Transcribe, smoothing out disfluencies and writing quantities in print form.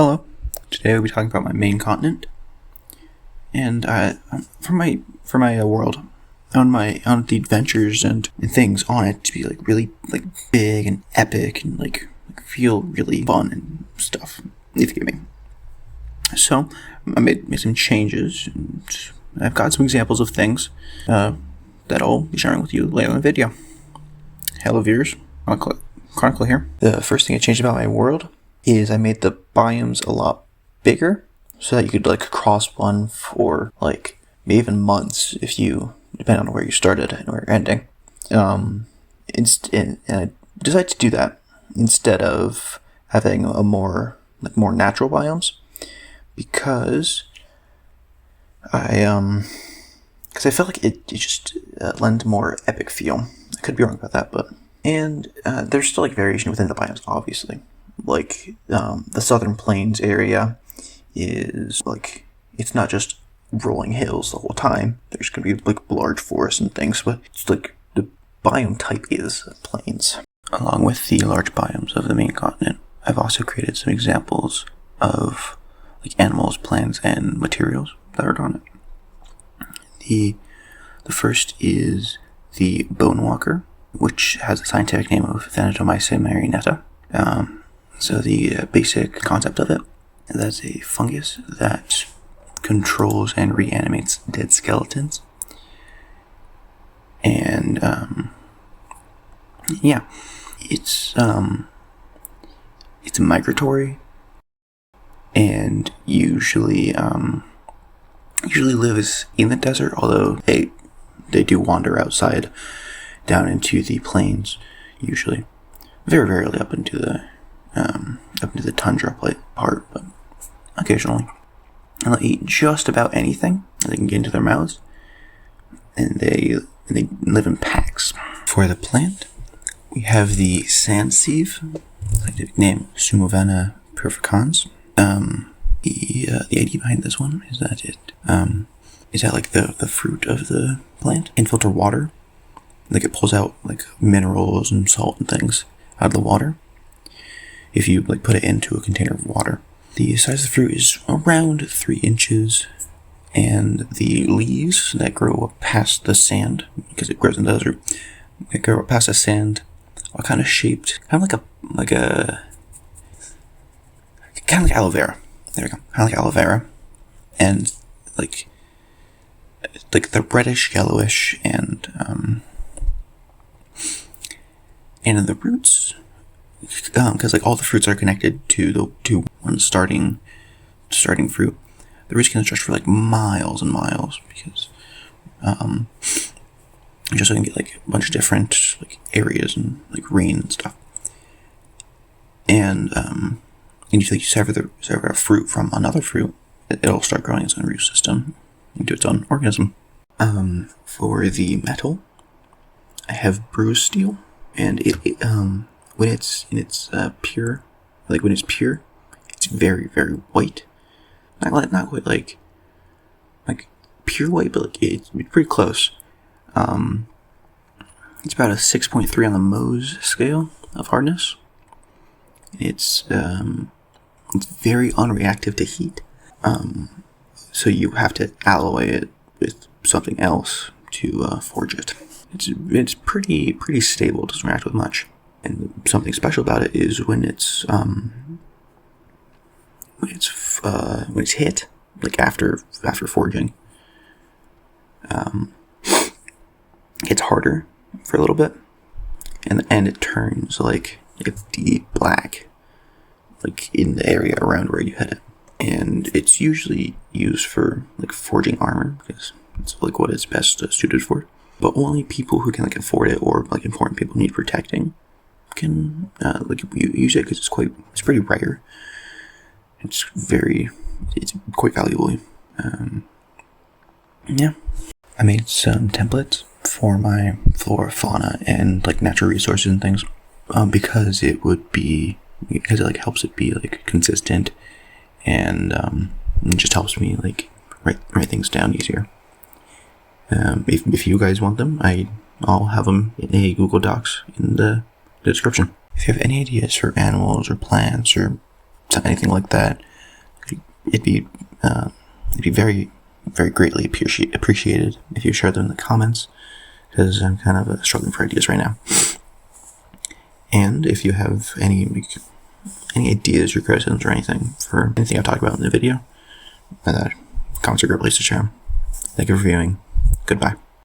Hello. Today we'll be talking about my main continent, and for my world, on the adventures and things on it to be really big and epic and feel really fun and stuff. If you get me. So I made some changes, and I've got some examples of things that I'll be sharing with you later in the video. Hello viewers, Chronicle here. The first thing I changed about my world is I made the biomes a lot bigger so that you could cross one for maybe even months if you depend on where you started and where you're ending. And I decided to do that instead of having a more natural biomes because I felt like it just lends more epic feel. I could be wrong about that, and there's still variation within the biomes, obviously. The southern plains area is it's not just rolling hills the whole time. There's gonna be large forests and things, but it's the biome type is plains. Along with the large biomes of the main continent, I've also created some examples of animals, plants, and materials that are on it. The first is the bone walker, which has the scientific name of Thanatomycin marionetta. So the basic concept of it, that's a fungus that controls and reanimates dead skeletons. And it's migratory and usually lives in the desert, although they do wander outside down into the plains, usually very rarely up into the tundra part, but occasionally. And they'll eat just about anything that they can get into their mouths, and they live in packs. For the plant, we have the Sand Sieve, scientific name Sumovana perfecans. The idea behind this one is that it is that the fruit of the plant can filter water. It pulls out minerals and salt and things out of the water if you put it into a container of water. The size of the fruit is around 3 inches, and the leaves that grow up past the sand, because it grows in the desert, they grow up past the sand, are kind of shaped, kind of like aloe vera. There we go, kind of like aloe vera, and they're reddish, yellowish, and the roots, because all the fruits are connected to one starting fruit. The roots can stretch for miles and miles, because just so you can get a bunch of different areas and rain and stuff. And if you sever a fruit from another fruit, it'll start growing its own root system into its own organism. For the metal, I have Bruise Steel, and when it's in its pure, it's very, very white. Not quite like pure white, but it's pretty close. It's about a 6.3 on the Mohs scale of hardness. It's very unreactive to heat. So you have to alloy it with something else to forge it. It's pretty stable. It doesn't react with much. And something special about it is when it's hit, after forging, it's harder for a little bit, and it turns like deep black, in the area around where you hit it. And it's usually used for forging armor, because it's what it's best suited for. But only people who can afford it, or important people need protecting, can use it, because it's pretty rare. It's quite valuable. I made some templates for my flora, fauna, and natural resources and things, because it helps it be consistent, and it just helps me write things down easier. If you guys want them, I'll have them in a Google Docs in the description. If you have any ideas for animals or plants or anything like that, it'd be very, very greatly appreciated if you share them in the comments, because I'm kind of struggling for ideas right now. And if you have any ideas or criticisms or anything for anything I've talked about in the video, comments are a great place to share them. Thank you for viewing. Goodbye.